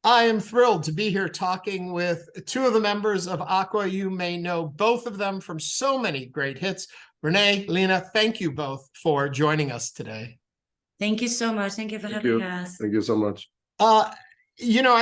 I am thrilled to be here talking with two of the members of Aqua. You may know both of them from so many great hits. Renee, Lene, thank you both for joining us today. Thank you so much. Thank you for having us. Thank you so much. I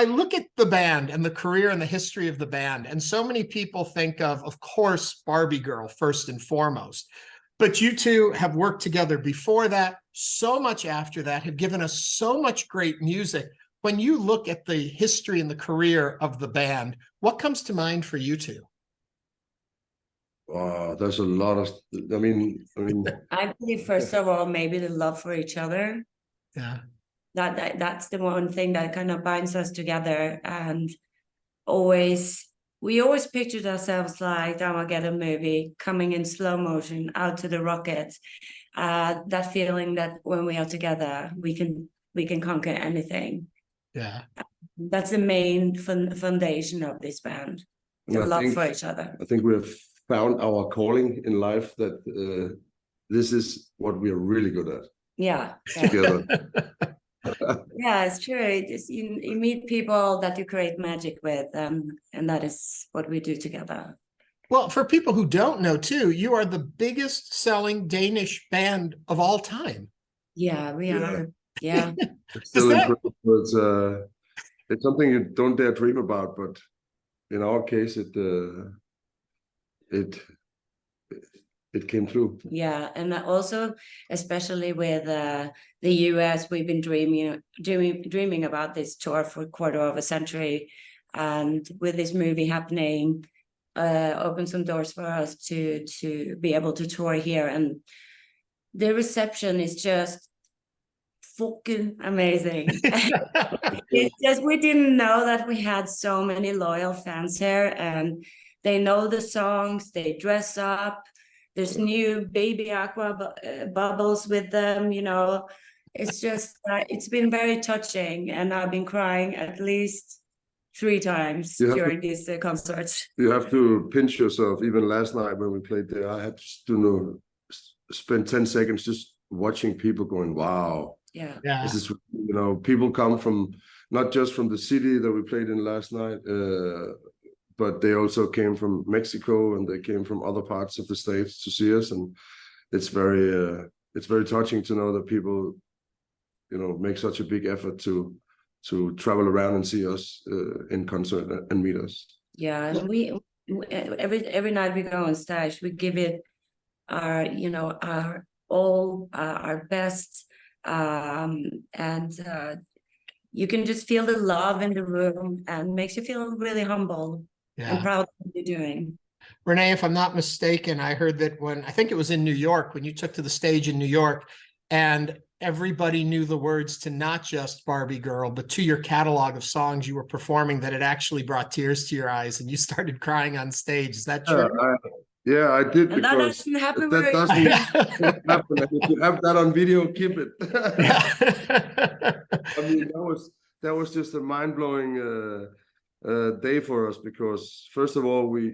look at the band and the career and the history of the band, and so many people think of course, Barbie Girl first and foremost. But you two have worked together before that, so much after that, have given us so much great music. When you look at the history and the career of the band, what comes to mind for you two? There's a lot of, I believe, first of all, maybe the love for each other. Yeah. That's the one thing that kind of binds us together. And we always pictured ourselves like Armageddon movie coming in slow motion out to the rocket. That feeling that when we are together, we can conquer anything. Yeah. That's the main foundation of this band. The love for each other. I think we have found our calling in life, that this is what we are really good at. Yeah. Together. Yeah, it's true. You meet people that you create magic with, and that is what we do together. Well, for people who don't know too, you are the biggest selling Danish band of all time. Yeah, we are. Yeah. It's still incredible. It's something you don't dare dream about, but in our case, it came true. Yeah, and also, especially with the US, we've been dreaming about this tour for a quarter of a century, and with this movie happening, opened some doors for us to be able to tour here, and the reception is just fucking amazing. It's just, we didn't know that we had so many loyal fans here, and they know the songs, they dress up. There's new baby Aqua bubbles with them, It's just, it's been very touching, and I've been crying at least 3 times during these concerts. You have to pinch yourself. Even last night when we played there, I had to spend 10 seconds just watching people going, wow. Yeah. This is, people come from, not just from the city that we played in last night, but they also came from Mexico, and they came from other parts of the States to see us. And it's very touching to know that people, make such a big effort to travel around and see us in concert and meet us. Yeah, and we every night we go on stage, we give it our all, our best, and you can just feel the love in the room, and makes you feel really humble. Yeah. And proud of what you're doing. Renee, if I'm not mistaken, I heard that I think it was in New York, when you took to the stage in New York, and everybody knew the words to not just Barbie Girl, but to your catalog of songs you were performing, that it actually brought tears to your eyes and you started crying on stage. Is that true? Yeah, I did. And that doesn't happen that very doesn't happen. If you have that on video, keep it. I mean, that was just a mind-blowing day for us, because first of all, we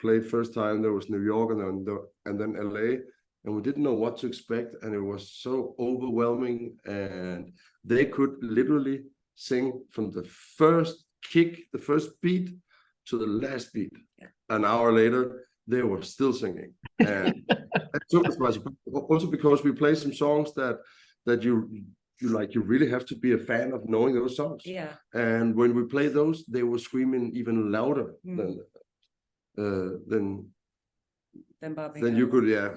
played first time. There was New York and then LA, and we didn't know what to expect, and it was so overwhelming. And they could literally sing from the first kick, the first beat, to the last beat. An hour later, they were still singing, and that took us much. Also because we play some songs that you really have to be a fan of knowing those songs. Yeah. And when we played those, they were screaming even louder than Barbie. Then you could, yeah.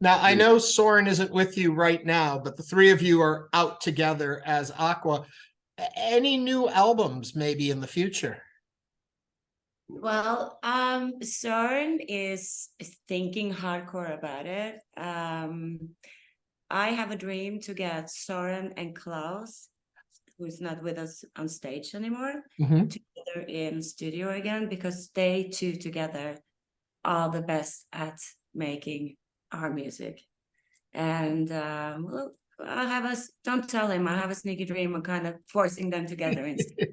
Now, I know Soren isn't with you right now, but the three of you are out together as Aqua. Any new albums maybe in the future? Well, Soren is thinking hardcore about it. I have a dream to get Soren and Klaus, who's not with us on stage anymore, together in studio again, because they two together are the best at making our music. And well, don't tell him, I have a sneaky dream of kind of forcing them together instead.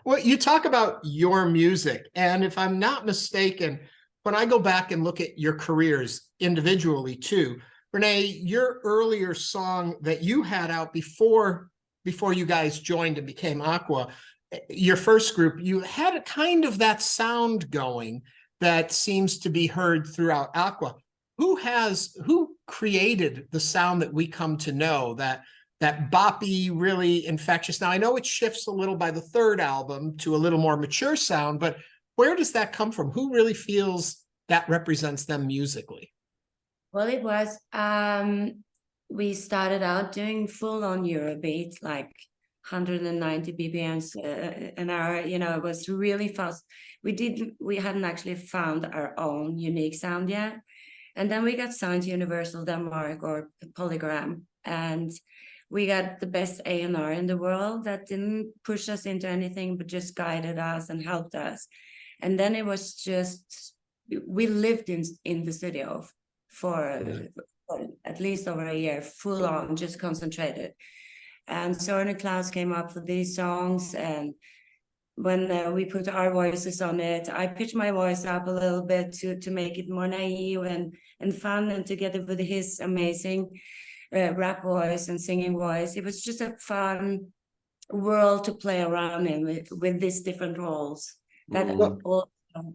Well, you talk about your music, and if I'm not mistaken, when I go back and look at your careers individually too, Renee, your earlier song that you had out before before you guys joined and became Aqua, your first group, you had a kind of that sound going that seems to be heard throughout Aqua. Who created the sound that we come to know, that boppy, really infectious? Now, I know it shifts a little by the third album to a little more mature sound, but where does that come from? Who really feels that represents them musically? Well, it was, we started out doing full-on Eurobeat, like 190 BPMs an hour. You know, it was really fast. We hadn't actually found our own unique sound yet. And then we got signed to Universal Denmark, or Polygram, and we got the best A&R in the world that didn't push us into anything, but just guided us and helped us. And then it was just, we lived in the studio for at least over a year, full on, just concentrated. And Ernie Clouds came up for these songs, and when we put our voices on it, I pitched my voice up a little bit to make it more naive and fun, and together with his amazing rap voice and singing voice, it was just a fun world to play around in with these different roles that all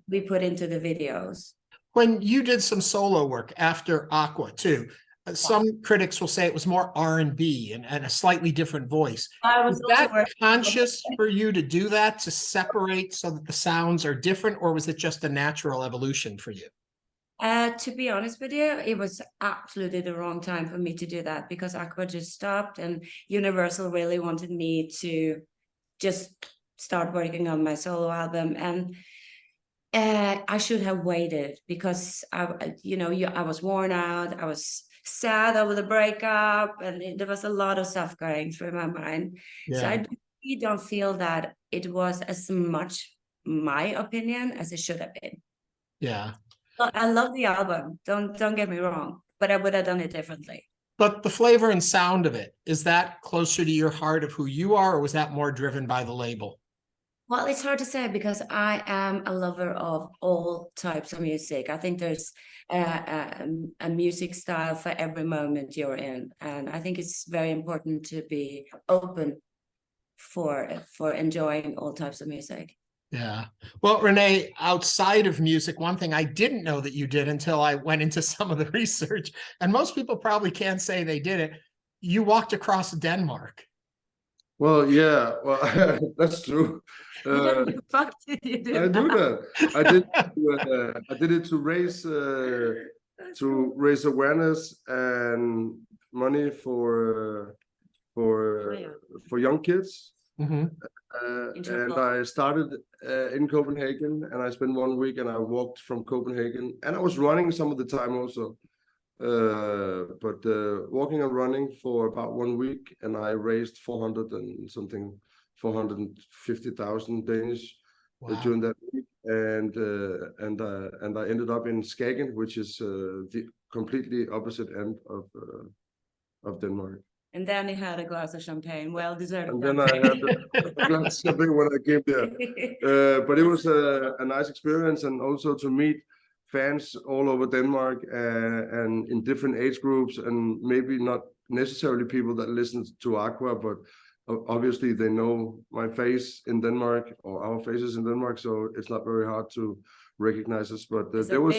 we put into the videos. When you did some solo work after Aqua too, some critics will say it was more R&B and a slightly different voice. Was that conscious for you to do that, to separate so that the sounds are different, or was it just a natural evolution for you? To be honest with you, it was absolutely the wrong time for me to do that, because Aqua just stopped and Universal really wanted me to just start working on my solo album. And I should have waited, because I was worn out. I was sad over the breakup, and there was a lot of stuff going through my mind. Yeah. So I really don't feel that it was as much my opinion as it should have been. Yeah. I love the album. Don't get me wrong, but I would have done it differently. But the flavor and sound of it, is that closer to your heart of who you are, or was that more driven by the label? Well, it's hard to say, because I am a lover of all types of music. I think there's a music style for every moment you're in. And I think it's very important to be open for enjoying all types of music. Yeah. Well, Renee, outside of music, one thing I didn't know that you did until I went into some of the research, and most people probably can't say they did it, you walked across Denmark. Well, yeah, well, that's true. Fuck did you do I do that. I did it to raise awareness and money for young kids. Mm-hmm. And I started in Copenhagen, and I spent 1 week, and I walked from Copenhagen, and I was running some of the time also. But walking and running for about 1 week, and I raised 450,000 Danish during that week, and I ended up in Skagen, which is the completely opposite end of Denmark. And then he had a glass of champagne, well deserved. And then I had a glass of champagne when I came there. But it was a nice experience, and also to meet fans all over Denmark, and in different age groups, and maybe not necessarily people that listen to Aqua, but obviously they know my face in Denmark, or our faces in Denmark, so it's not very hard to recognize us. But that was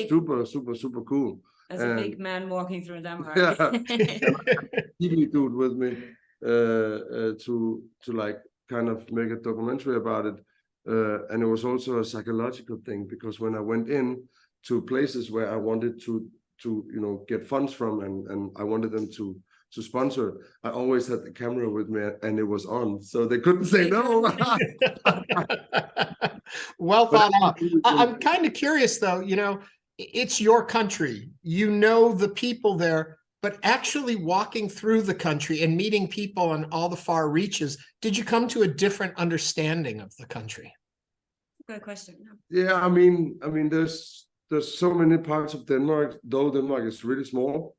super cool. As a big man walking through Denmark. Yeah, TV dude with me to like kind of make a documentary about it, and it was also a psychological thing, because when I went in to places where I wanted to get funds from, and I wanted them to sponsor, I always had the camera with me, and it was on, so they couldn't say no. Well thought out. I'm kind of curious though, it's your country, the people there, but actually walking through the country and meeting people in all the far reaches, did you come to a different understanding of the country? Good question. Yeah, I mean, there's so many parts of Denmark, though Denmark is really small,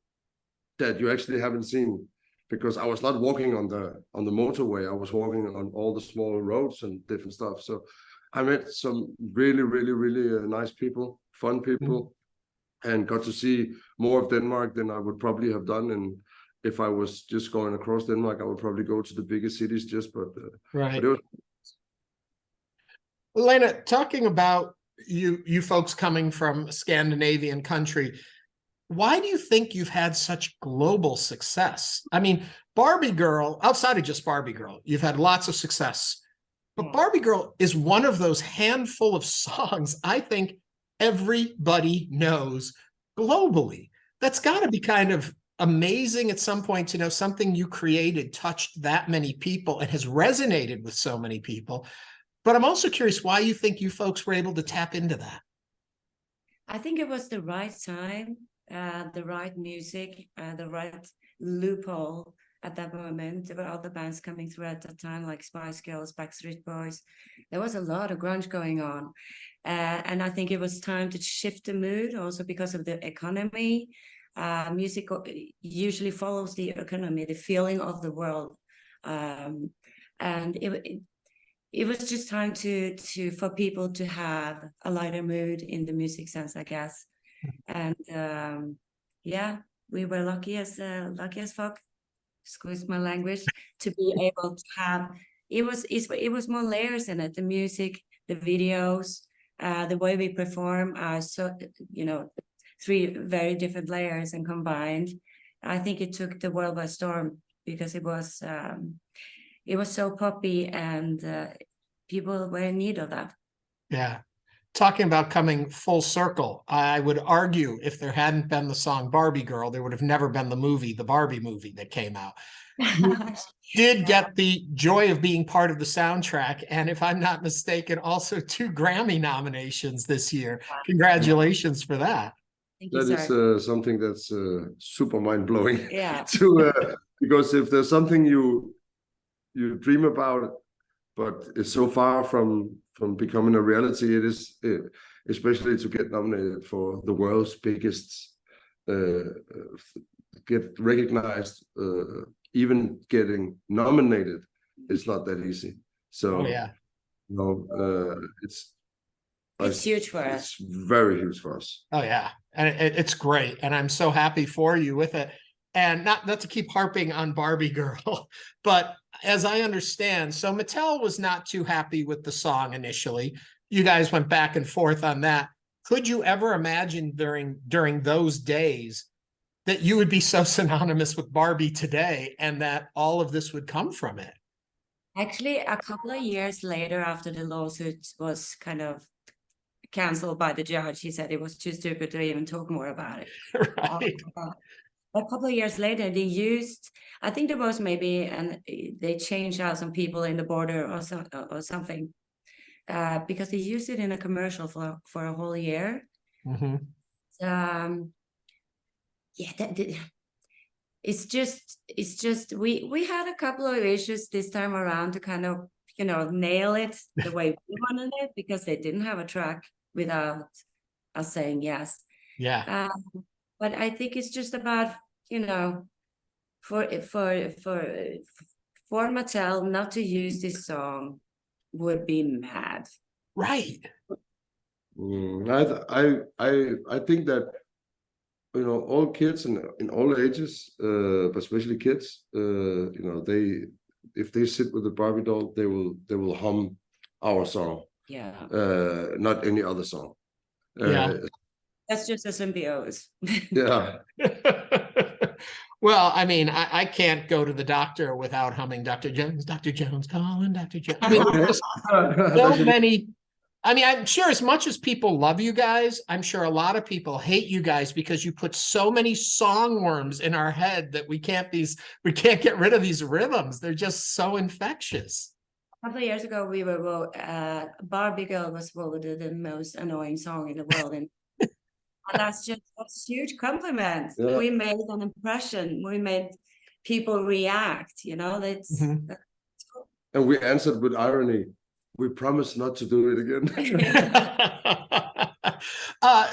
that you actually haven't seen, because I was not walking on the motorway. I was walking on all the small roads and different stuff. So I met some really nice people, fun people, and got to see more of Denmark than I would probably have done if I was just going across Denmark, I would probably go to the biggest cities Right. But it was. Lene, talking about you folks coming from a Scandinavian country, why do you think you've had such global success? I mean, Barbie Girl, outside of just Barbie Girl, you've had lots of success. But Barbie Girl is one of those handful of songs I think everybody knows globally. That's got to be kind of amazing at some point to know something you created touched that many people and has resonated with so many people. But I'm also curious why you think you folks were able to tap into that. I think it was the right time, the right music, the right loophole at that moment. There were other bands coming through at that time, like Spice Girls, Backstreet Boys. There was a lot of grunge going on. And I think it was time to shift the mood also because of the economy. Music usually follows the economy, the feeling of the world. And it was just time for people to have a lighter mood in the music sense, I guess. And yeah, we were lucky as fuck, excuse my language, to be able to have it was more layers in it. The music, the videos, the way we perform are so, you know, 3 very different layers, and combined, I think it took the world by storm because it was so poppy, and people were in need of that. Yeah. Talking about coming full circle, I would argue if there hadn't been the song Barbie Girl, there would have never been the Barbie movie that came out. You did get the joy of being part of the soundtrack, and if I'm not mistaken, also 2 Grammy nominations this year. Congratulations for that. Thank you, That sir. is something that's super mind-blowing. Yeah. Because if there's something you dream about, but it's so far from becoming a reality, it is, especially to get nominated for the world's biggest, get recognized, even getting nominated, it's not that easy. So, yeah, you know, It's huge for us. It's very huge for us. Oh yeah, and it's great, and I'm so happy for you with it. And not to keep harping on Barbie Girl, but as I understand, so Mattel was not too happy with the song initially. You guys went back and forth on that. Could you ever imagine during those days that you would be so synonymous with Barbie today, and that all of this would come from it? Actually, a couple of years later, after the lawsuit was kind of canceled by the judge, he said it was too stupid to even talk more about it. Right. A couple of years later, they used, I think there was maybe, and they changed out some people in the border or something, because they used it in a commercial for a whole year. Mm-hmm. Yeah, it's just we had a couple of issues this time around to kind of, you know, nail it the way we wanted it, because they didn't have a track without us saying yes. Yeah. But I think it's just about, you know, for Mattel not to use this song would be mad. Right. I think that, you know, all kids in all ages, but especially kids, you know, if they sit with the Barbie doll, they will hum our song. Yeah. Not any other song. Yeah. That's just a symbiosis. Yeah. Well, I mean, I can't go to the doctor without humming Dr. Jones, calling Dr. Jones. I mean, there's so many. I mean, I'm sure as much as people love you guys, I'm sure a lot of people hate you guys because you put so many song worms in our head that we can't get rid of these rhythms. They're just so infectious. A couple of years ago, we were Barbie Girl was voted the most annoying song in the world, and that's a huge compliment. Yeah. We made an impression. We made people react. You know, that's cool. And we answered with irony. We promise not to do it again.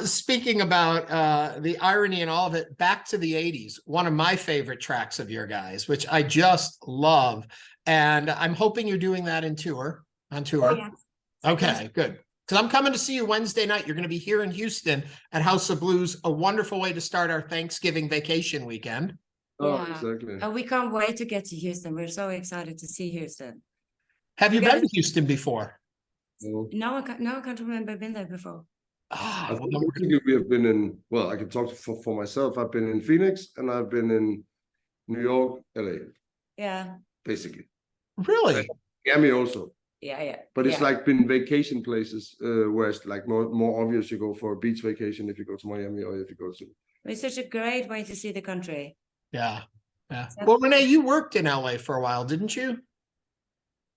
Speaking about the irony and all of it, back to the 80s, one of my favorite tracks of your guys, which I just love. And I'm hoping you're doing that on tour. Oh, yeah. Okay, good. Because I'm coming to see you Wednesday night. You're going to be here in Houston at House of Blues, a wonderful way to start our Thanksgiving vacation weekend. Oh, Yeah. exactly. And we can't wait to get to Houston. We're so excited to see Houston. Have you You been guys- to Houston before? So, No, I can't remember being there before. Ah, I well, think then we're- basically we have been in, well, I can talk for myself. I've been in Phoenix and I've been in New York, LA, Yeah, basically. really? Miami also. yeah. But it's yeah. like been vacation places where it's like more obvious you go for a beach vacation if you go to Miami or if you go to. It's such a great way to see the country. Yeah. Yeah. Well, Renee, you worked in LA for a while, didn't you?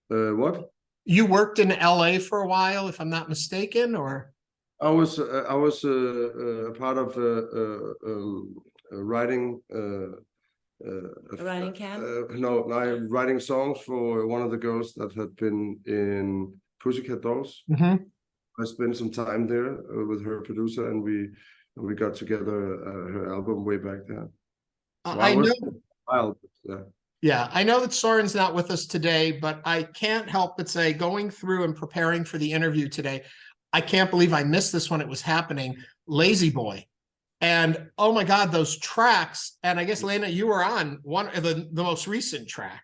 What? You worked in LA for a while, if I'm not mistaken, or? I was a part of writing Writing camp? no, writing songs for one of the girls that had been in Pussycat Dolls. Mhm. I spent some time there with her producer, and we got together her album way back then. So I was know. wild. Yeah. Yeah, I know that Soren's not with us today, but I can't help but say, going through and preparing for the interview today, I can't believe I missed this when it was happening. Lazy Boy. And oh my God, those tracks. And I guess, Lena, you were on one of the most recent track.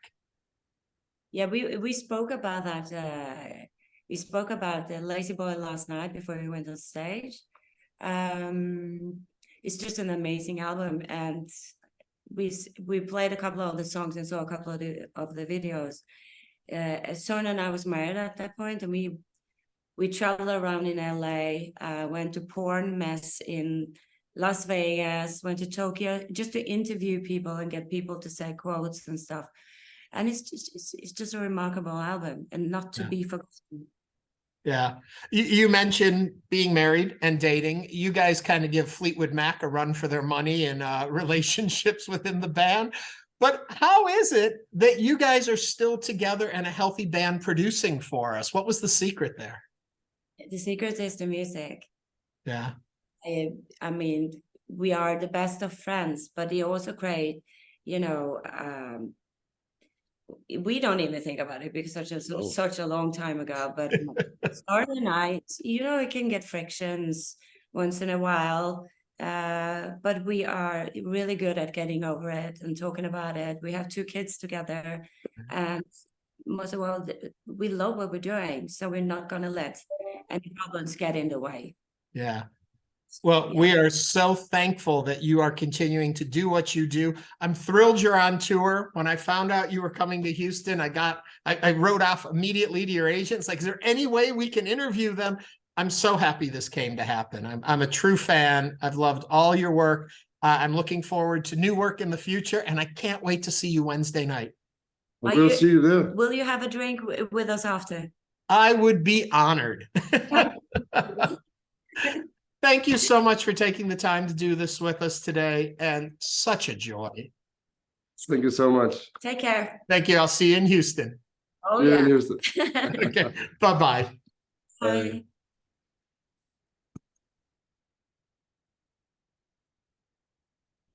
Yeah, we spoke about that. We spoke about the Lazy Boy last night before we went on stage. It's just an amazing album, and we played a couple of the songs and saw a couple of the videos. Son and I was married at that point, and we traveled around in LA, went to Porn Mess in Las Vegas, went to Tokyo just to interview people and get people to say quotes and stuff. And it's just a remarkable album, and not to be forgotten. Yeah. You mentioned being married and dating. You guys kind of give Fleetwood Mac a run for their money in relationships within the band. But how is it that you guys are still together and a healthy band producing for us? What was the secret there? The secret is the music. Yeah. I mean, we are the best of friends, but they also create, we don't even think about it because such a long time ago. But starting night, it can get frictions once in a while. But we are really good at getting over it and talking about it. We have 2 kids together, and most of all, we love what we're doing, so we're not going to let any problems get in the way. Yeah. Well, we are so thankful that you are continuing to do what you do. I'm thrilled you're on tour. When I found out you were coming to Houston, I wrote off immediately to your agents, like, is there any way we can interview them? I'm so happy this came to happen. I'm a true fan. I've loved all your work. I'm looking forward to new work in the future, and I can't wait to see you Wednesday night. We'll see you there. Will you have a drink with us after? I would be honored. Thank you so much for taking the time to do this with us today, and such a joy. Thank you so much. Take care. Thank you. I'll see you in Houston. Oh, See you yeah. in Houston. Okay. Bye-bye. Bye.